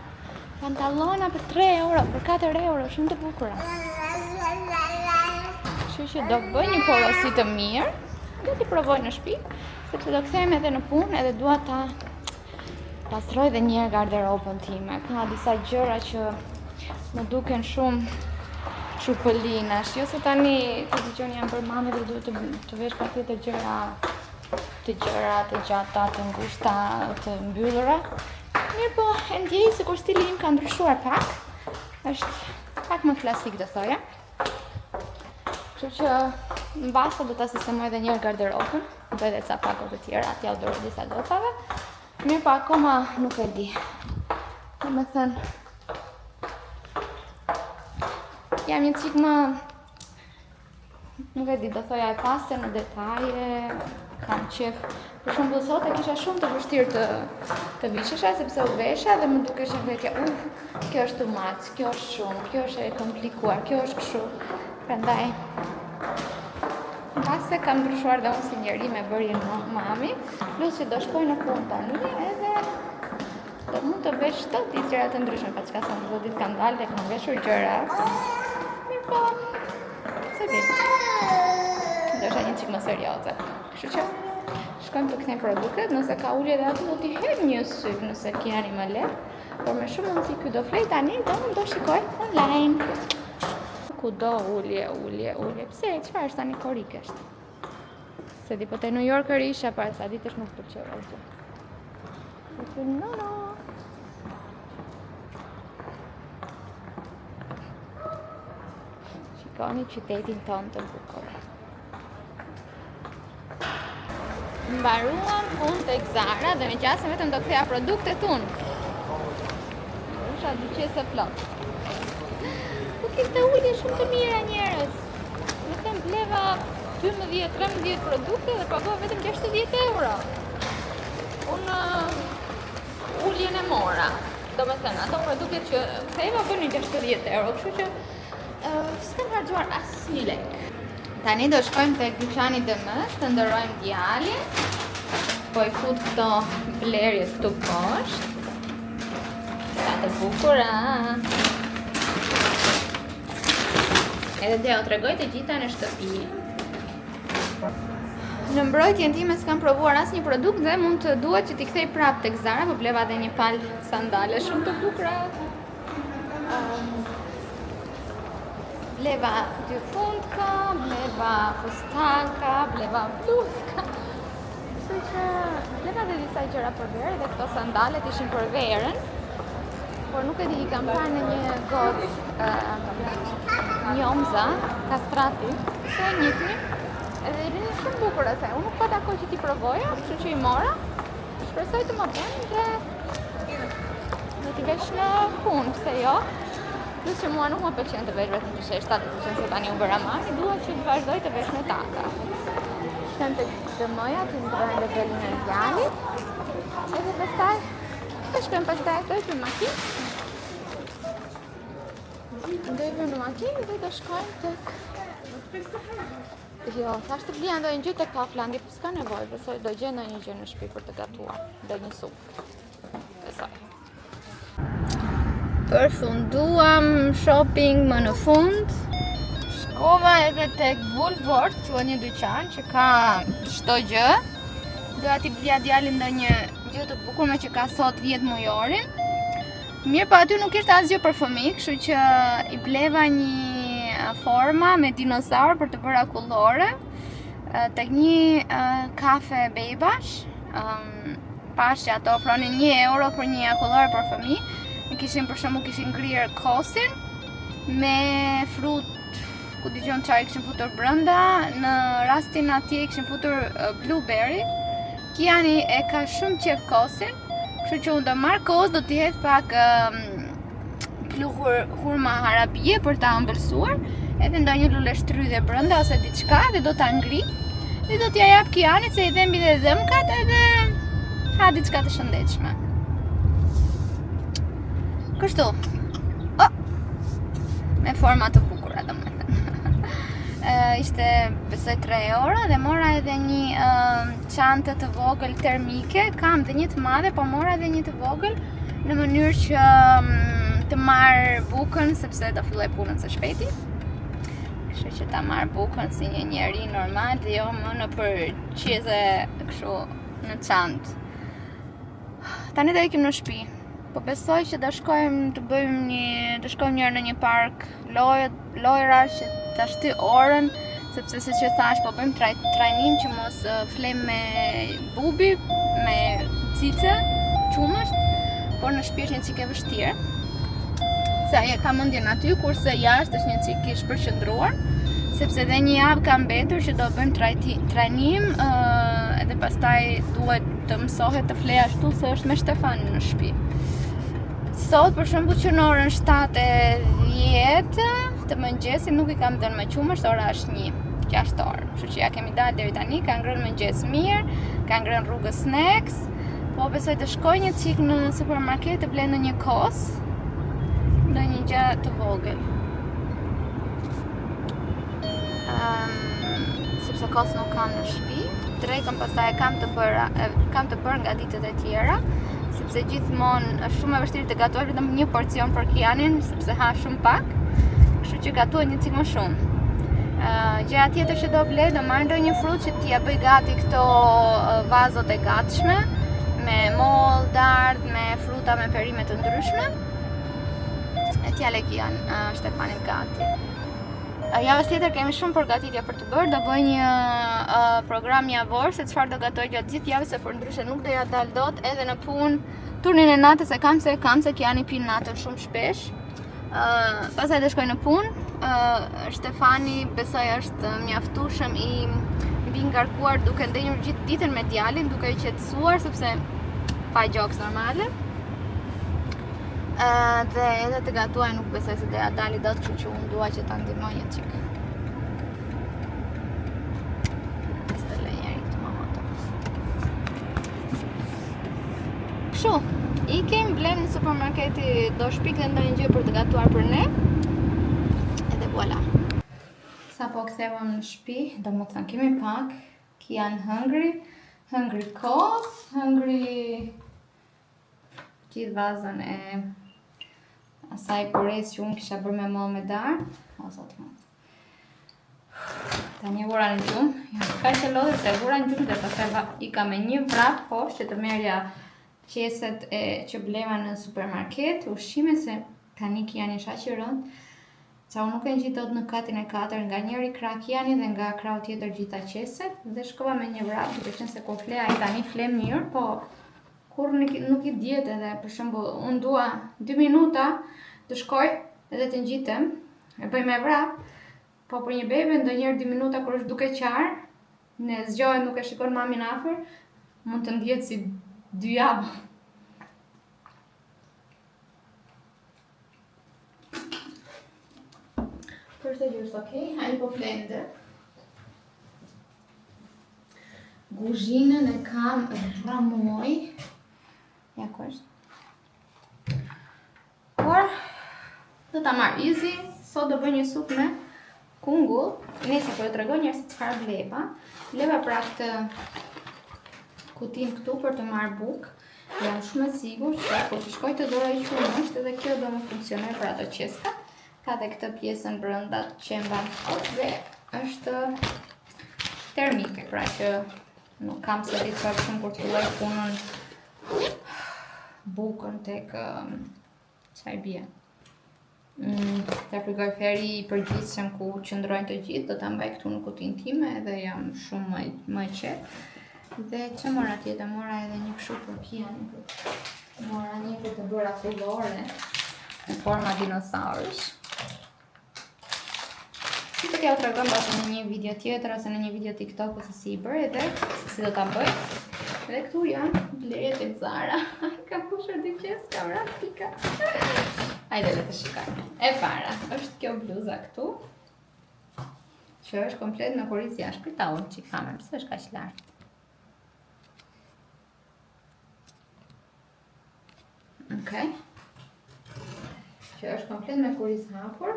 Pantallona për 3 euro, për 4 euro, shumë të bukura. Kështu që do bëj një porosi të mirë, do t'i provoj në shtëpi, sepse do kthehem edhe në punë edhe dua ta pastroj dhe një herë garderobën time. Ka disa gjëra që më duken shumë shupëlinash. Jo se tani të dëgjoni jam për mame dhe duhet të vesh patjetër gjëra të gjata, të ngushta, të mbyllura. Mirë po, e ndjej sikur stili im ka ndryshuar pak. Është pak më klasik do thoja. Kështu që mbasa do ta sistemoj edhe një herë garderobën, bëj edhe ca pakot të tjera, t'ja udhëroj disa gocave. Mirë po akoma nuk e di. Domethënë jam një çik më, nuk e di, do thoja e pastër në detaje, kam qef. Për shembull sot e kisha shumë të vështirë të vishesha, sepse u vesha dhe më dukesha vetja, kjo është too much, kjo është shumë, kjo është e komplikuar, kjo është kështu. Prandaj mbase kam ndryshuar dhe unë si njeri me bërjen mami, plus që do shkoj në punë tani edhe do mund të vesh çdo ditë gjëra të ndryshme, pa çka sa çdo ditë kam dalë dhe kam veshur gjëra. Mirë po, se di. Do është një çik më serioze. Kështu që shkojmë të kthejmë produktet, nëse ka ulje dhe aty do t'i hedh një sy nëse keni më lehtë, por me shumë mundësi ky do flej tani, do shikoj online. Kudo ulje. Pse, çfarë është tani korike është? Se di po te New Yorker isha para sa ditësh nuk pëlqeu asgjë. No. Shikoni qytetin tonë të bukur. Mbaruam punë tek Zara dhe me qasëm vetëm do ktheja produktet unë. Isha dyqese plot. Kishte ulje shumë të mira njerëz. Vetëm bleva 12-13 produkte dhe pagova vetëm 60 euro. Unë uljen e mora. Domethënë, ato produktet që ktheva bënin 60 euro, kështu që s'kam harxuar asnjë lek. Tani do shkojmë tek dyqani DMs, të ndërrojmë djalin. Po i fut këto blerjes këtu poshtë. Sa të bukura. Edhe dhe o tregoj të gjitha në shtëpi. Në mbrojtjen time s'kam provuar asnjë produkt dhe mund të duhet që t'i kthej prapë tek Zara, po bleva edhe një palë sandale shumë të bukura. Bleva 2 fundka, bleva fustanka, bleva bluzka. Kështu që bleva dhe disa gjëra për verë dhe këto sandalet ishin për verën. Por nuk e di, kam parë në një gotë njomza, kastrati, se e njitni, edhe i rini shumë bukur asaj. Unë nuk pata kohë që t'i provoja, kështu që i mora, shpresoj të më bëjnë dhe t'i vesh në punë, pse jo. Plus që mua nuk më pëlqen të vesh vetëm të sheshta, të pëlqen se tani u bëra mami, dua që të vazhdoj të vesh me taka. Shkojmë tek DMja, të ndrojmë levelin e djalit, edhe pastaj shkojmë pastaj këto në makinë. Ndojmë në makinë dhe do shkojmë tek... Jo, thash të blija ndojnë gjë tek Kauflandi, po s'ka nevojë, besoj do gjej ndonjë gjë në shtëpi për të gatuar, dhe një supë. Besoj. Përfunduam shopping më në fund. Shkova edhe tek Woolworth, që një dyqan që ka çdo gjë. Doja t'i blija djalin ndonjë gjë të bukur me që ka sot 10 mujorin. Mirë, po aty nuk ishte asgjë për fëmijë, kështu që i bleva një forma me dinosaur për të bërë akullore tek një kafe bejbash. Pash që ato ofronin 1 euro për një akullore për fëmijë. Kishin për shembull kishin ngrirë kosin me frut, ku dëgjon çfarë kishin futur brenda. Në rastin atje kishin futur blueberry Kiani e ka shumë qef kosin, kështu që unë do marrë kos, do t'i hedh pak pluhur hurma harabie për ta ëmbëlsuar, edhe ndonjë lule shtrydhe brenda ose diçka dhe do ta ngri dhe do t'ja jap Kianit se i dhe mbi dhe dhëmkat edhe ha diçka të shëndetshme. Kështu. Me forma të bukura domethënë. Ishte besoj 3 euro dhe mora edhe një çantë të vogël termike, kam dhe një të madhe, po mora edhe një të vogël në mënyrë që të marr bukën sepse do filloj punën së shpejti. Kështu që ta marr bukën si një njeri normal dhe jo më në përqyeze kështu në çantë. Tani do ikim në shtëpi. Po besoj që do shkojmë të bëjmë do shkojmë njërë në një park lojra që ta shty orën, sepse se që thash po bëjmë trajnim që mos flem me bubi, me cice, qumësht, por në shtëpi është një çike vështirë. Se ajo ka mendjen aty, kurse jashtë është një çik i shpërqendruar, sepse edhe një javë ka mbetur që do bëjmë trajnim, edhe pastaj duhet të mësohet të flej ashtu se është me Shtefan në shtëpi. Sot për shembull që në orën 7:10 të mëngjesit nuk i kam dhënë me qumësht, ora është 1:06 orë. Kështu që ja kemi dalë deri tani, ka ngrënë mëngjes mirë, ka ngrënë rrugës snacks. Po besoj të shkoj një çik në supermarket të blej ndonjë kos, ndonjë gjë të vogël. Sepse kos nuk kam në shtëpi, drekën pastaj kam të bërë nga ditët e tjera. Sepse gjithmonë është shumë e vështirë të gatuaj vetëm një porcion për Kianin, sepse ha shumë pak, kështu që gatuaj një cik më shumë. Gjëja tjetër që do blej, do marr ndonjë frut që t'ia bëj gati këto vazot e gatshme, me moll, dardh, me fruta me perime të ndryshme. E t'ja lek janë Shtefanit gati. Javës tjetër kemi shumë përgatitje për të bërë, do bëj një program javor se çfarë do gatoj gjatë gjithë javës, se për ndryshe nuk do ja dal dot edhe në punë. Turnin e natës e kam se Kiani pin natën shumë shpesh. Pastaj do shkoj në punë. Shtefani besoj është mjaftueshëm i mbi ngarkuar duke ndenjur gjithë ditën me djalin, duke i qetësuar sepse pa gjoks normale. Dhe edhe të gatuaj nuk besoj se do ja dali dot, kështu që unë dua që ta ndihmoj një çik. Kështu, ikim, blem në supermarketi, do shpik dhe ndonjë gjë për të gatuar për ne. Edhe voilà. Sa po kthevëm në shtëpi, domethënë kemi pak, Kian hungry kos, hungry gjithë vazën e asaj pures që unë kisha bërë me moll me darë. O zot më. Tani vura në gjumë. Ja, ka që lodhër se vura në gjumë dhe pastaj i ka me një vrap poshtë që të merja qeset që bleva në supermarket, ushqime se tani Kiani shaqi rënd. Sa unë nuk e ngjitë dot në katin e 4 nga njëri krah Kiani dhe nga krahu tjetër gjitha qeset dhe shkova me një vrap, duke qenë se kur fle ai tani fle mirë, po kur nuk i diet edhe për shembull unë dua 2 minuta të shkoj edhe të ngjitem, e bëj me vrap, po për një bebe ndonjëherë 2 minuta kur është duke qarë, ne zgjohet nuk e shikon mamin afër, mund të ndihet si 2 javë. Kërështë e gjusë, okej? Hajde po flende. Guzhinën e kam rramoj. Ja, ku është? Por, do ta marr easy. Sot do bëj një supë me kungull. Nëse po ju tregoj njerëz se çfarë bleva. Bleva pra këtë kutin këtu për të marrë bukë. Jam shumë e sigurt se po të shkoj të doroj qumësht edhe kjo do më funksionoj për ato qeska. Ka dhe këtë pjesën brenda që e mban kot dhe është termike, pra që nuk kam se ditë për shumë kur të filloj punën bukën tek çaj bie. Të frigoriferi i përgjithshëm ku qëndrojnë të gjithë, do ta mbaj këtu në kutinë time dhe jam shumë më e qetë. Dhe që mora tjetër, mora edhe një kështu për Kianin. Mora një për të bëra fillore në forma dinosaurësh. Të t'ja u tregoj mbase në një video tjetër ose në një video TikTok ose si i bërë edhe si do ta bëj. Edhe këtu janë blerjet e Zara. Ka pushur dy pjesë, ka vrar pika. Hajde le të shikojmë. E para, është kjo bluza këtu, që është komplet me koricë jashtë. Prita unë që kamerë, pëse është kaq lart? Okej. Që është komplet me koricë hapur.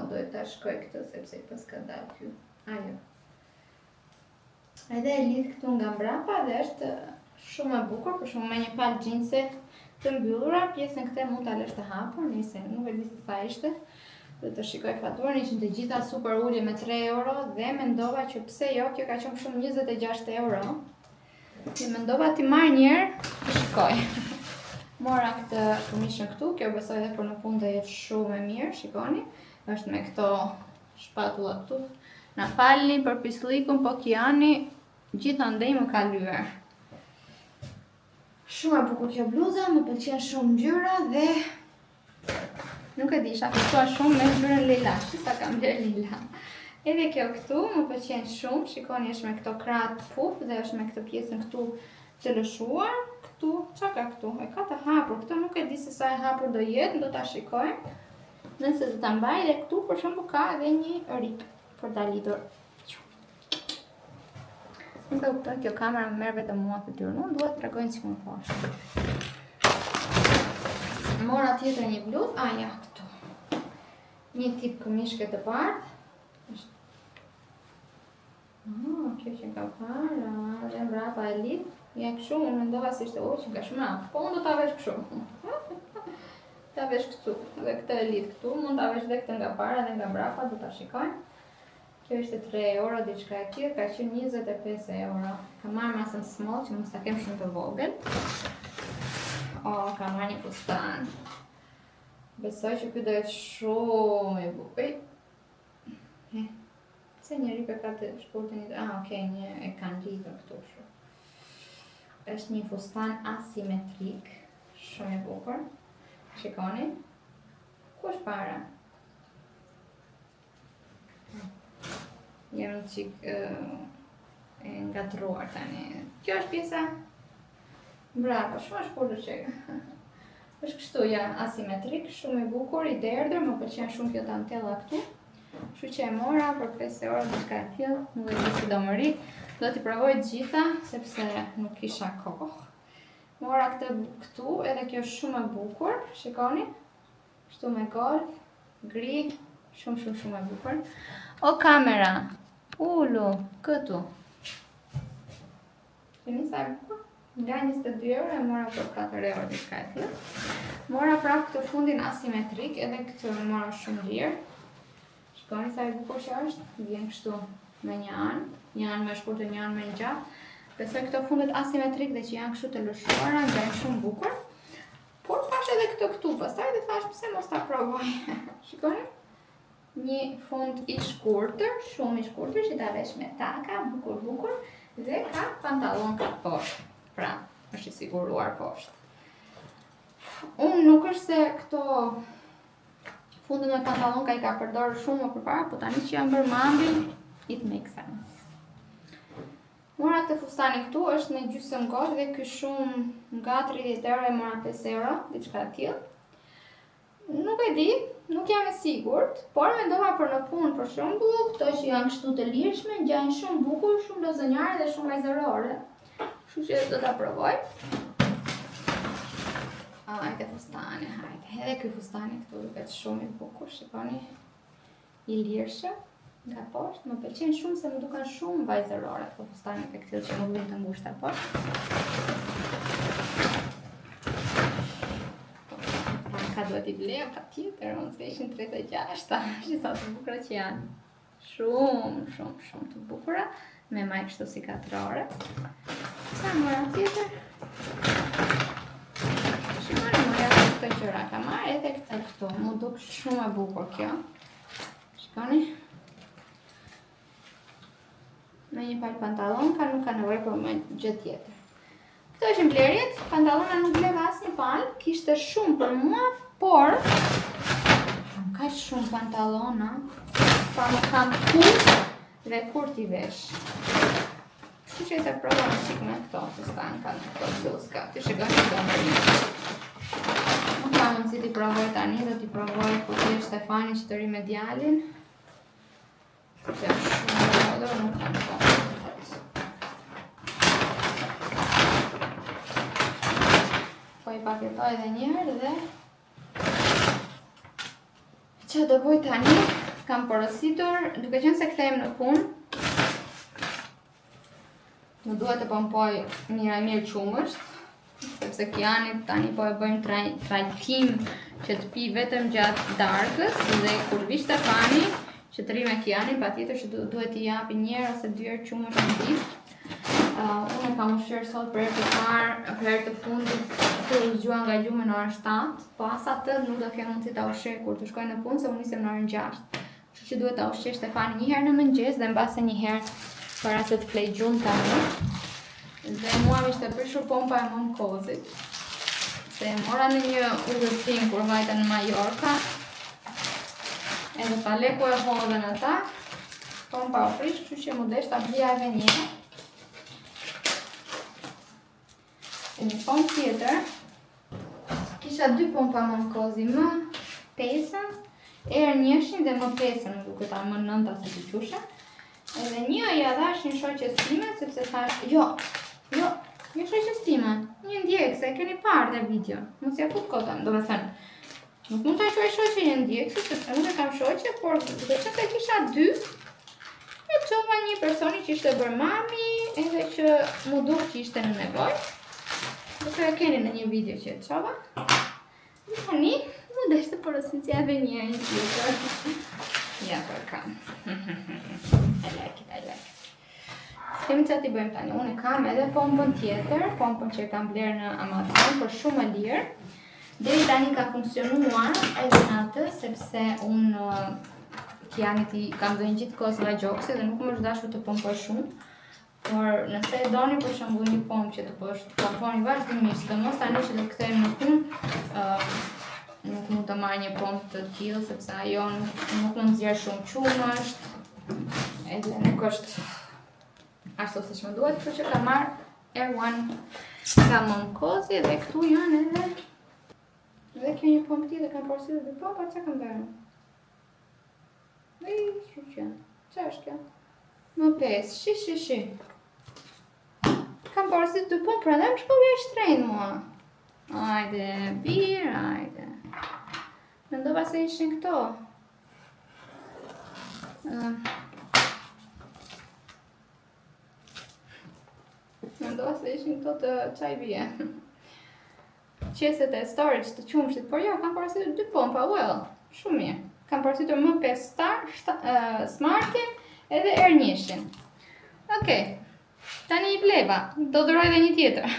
Duhet ta shkoj këtë sepse i pas ka dalë kjo. Ajo. Edhe e lidh këtu nga mbrapa dhe është shumë e bukur, për shumë me një palë gjinse të mbyllura, pjesën këtë mund ta lësh të hapur, nëse nuk e di se sa ishte. Do të shikoj faturën, ishin të gjitha super ulje me 3 euro dhe mendova që pse jo, kjo ka qenë shumë 26 euro. Dhe mendova ti marr një herë, të shikoj. Mora këtë këmishën këtu, kjo besoj dhe për në punë dhe jetë shumë e mirë, shikoni. Është me këto shpatullat këtu. Na falni për pisllikun, po Kiani gjithandej më ka lyer. Shumë e bukur kjo bluza, më pëlqen shumë ngjyra dhe nuk e di, isha fituar shumë me ngjyrën lila, sa kam bler lila. Edhe kjo këtu më pëlqen shumë, shikoni është me këto krahat puf dhe është me këtë pjesën këtu të lëshuar. Këtu, çka ka këtu? E ka të hapur, këtu nuk e di se sa e hapur do jetë, do ta shikojmë. Nëse do ta mbaj dhe këtu për shembull ka edhe një rip për ta lidhur. Nuk e kuptoj, kjo kamera më merr vetëm mua të tyrë, nuk duhet të tregojnë si më poshtë. Mora tjetër një bluzë, ja këtu. Një tip këmishke të bardhë. Kjo që ka para, dhe mbrapa e lidh. Ja kështu, unë mendova se ishte që nga shumë aftë, po unë do ta vesh kështu. Ta vesh këtu, dhe këtë e lidh këtu, mund ta vesh dhe këtë nga para dhe nga mbrapa, do ta shikojmë. Kjo ishte 3 euro, diçka e tillë, ka qenë 25 euro. Ka marrë masën small, që mos ta kem shumë të vogël. Ka marrë një fustan. Besoj që ky do jetë shumë i bukur. Pse njeri për ka të shkurtën një... okej, e kanë lidhur këtu shumë. Është një fustan asimetrik, shumë i bukur. Shikoni. Ku është para? Jam qik ngatruar tani. Kjo është pjesa brava, shumë është shkurtër që është kështu, ja, asimetrik, shumë i bukur, i derdhur, më pëlqen shumë kjo dantella këtu. Kështu që e mora për 5 euro diçka e tillë, nuk e di si do më ri. Do t'i provoj të gjitha sepse nuk kisha kohë. Mora këtë këtu, edhe kjo është shumë e bukur, shikoni. Kështu me golf, gri, shumë e bukur. O kamera, ulu, këtu. Keni sa e bukur? Nga 22 euro e mora për 4 euro diçka e tillë. Mora prapë këtë fundin asimetrik, edhe këtë e mora shumë lirë. Shikoni sa e bukur që është, vjen kështu me një anë me shkurtër, një anë me një gjatë. Besoj këto fundet asimetrik dhe që janë kështu të lëshuara, ngjajnë shumë bukur. Por pash edhe këtu, pastaj dhe thash pse mos ta provoj. Shikoni? Një fund i shkurtër, shumë i shkurtër, që ta vesh me taka, bukur, dhe ka pantallon ka poshtë. Pra, është i siguruar poshtë. Unë nuk është se këto fundin me pantallon ka i ka përdorur shumë më përpara, po tani që janë bërë mambin, it makes sense. Mora këtë fustani këtu, është me gjysmë gojë dhe ky shumë nga 30 euro e mora 5 euro, diçka e tillë. Nuk e di, nuk jam e sigurt, por mendova për në punë për shembull, këto që janë kështu të lirshme, ngjajnë shumë bukur, shumë lozonjare dhe shumë vajzërore. Kështu që do ta provoj. Hajde fustani, hajde. Edhe ky fustani këtu duket shumë i bukur, shikoni. I lirshëm nga poshtë, më pëlqen shumë se më duken shumë vajzërore këto fustani të këtyre që nuk vijnë të ngushta poshtë. Ka duhet i blej patjetër, unë se ishin 36, që sa të bukura që janë. Shumë të bukura, me maj kështu si katrore. Sa mora tjetër? Shikoni mora këto gjëra, ka marrë edhe këtë këtu, më duk shumë e bukur kjo. Shikoni? Me një palë pantallon, nuk ka nevojë për më gjë tjetër. Këto ishin blerjet, pantallona nuk bleva asnjë palë, kishte shumë për mua, por ka shumë pantallona, pa më kam kur dhe kur t'i vesh. Kështu që të provoj qik me këto të stanka në këto bluska. Të shikon që do më një. Nuk kam mundësi t'i provoj tani, do t'i provoj kur t'je Shtefani që të ri me djalin. Që është shumë në modër, nuk kam kohë. Po i paketoj edhe njërë dhe që do bëj tani, kam porositur, duke qenë se kthehem në punë, më duhet të pompoj mirë qumësht, sepse Kianit tani po e bëjmë trajtim që të pi vetëm gjatë darkës dhe kur vi Shtefani që të ri me Kianin, patjetër që duhet t'i japi njërë ose 2 herë qumësht në ditë. Unë kam ushqyer sot për herë të parë, për herë të fundit, të u zgjua nga gjumë në orën 7, po as atë nuk do kem mundësi ta ushqej kur të shkoj në punë se unë nisem në orën 6. Kështu që duhet ta ushqej Shtefani një herë në mëngjes dhe mbase një herë para se të flej gjumë tani. Dhe mua më ishte prishur pompa e Momkozit. Se mora në një udhëtim kur vajta në Majorka. Edhe pa leku e hodhen ata. Pompa u prish, kështu që mu desh ta blija edhe një. E një pompë tjetër. Kisha 2 pompa Momkozi, më 5-ën, erë njëshin dhe më 5-ën, më duket ta më 9-a se të qushe. Edhe një ja dhash një shoqes time, sepse thash, jo, një shoqes time, një ndjekse, e keni parë dhe video, mos ja fut kotën, do me thënë, nuk mund të shuaj shoqe një ndjekse, sepse unë e kam shoqe, por duke që se kisha 2, e qova një personi që ishte bërë mami, edhe që mu duk që ishte në nevoj, dhe të e keni në një video që e qova, dhe tani, mu deshte porositja edhe një tjetër. Ja, për kam. I like it. S'kemi që t'i bëjmë tani. Unë kam edhe pompën tjetër, pompën që kam blerë në Amazon për shumë e lirë. Deri tani ka funksionuar edhe në atë, sepse unë Kianit i kam dhënë gjithë kohës nga gjoksi dhe nuk më është dashur të pompoj shumë. Por nëse e doni për shembull një pompë që të pomponi vazhdimisht, sidomos tani që do kthehemi në punë, nuk mund të marrë një pompë të tillë sepse ajo nuk mund të nxjerrë shumë qumësht, edhe nuk është ashtu siç më duhet, kështu që kam marrë Air One nga Momkozi dhe këtu janë edhe kjo një pompë tjetër, kam porositur 2 pompa, çka kam bërë? Çfarë është kjo? Më 5, shi. Kam porositur 2 pompë, prandaj më shkoi e shtrenjtë mua. Ajde, birë, ajde. Mendova se ishin këto. Mendova se ishin këto të çaj bie. Qeset e storage të qumshit, por jo, kam porositur 2 pompa, well, shumë mirë. Kam porositur më 5 Smartin edhe Air njëshin. Okej, tani i bleva, do dëroj dhe një tjetër.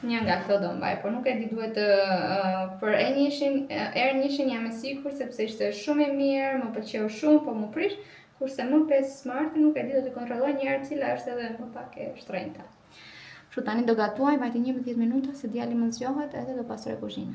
Një nga këto do mbaj, por nuk e di duhet për Air njëshin jam e sigurt sepse ishte shumë e mirë, më pëlqeu shumë, po më prish, kurse më 5 Smart nuk e di, do të kontrolloj një herë cila është edhe më pak e shtrenjta. Kështu tani do gatuaj, vajte 11 minuta se djali më zgjohet edhe do pastroj kuzhinën.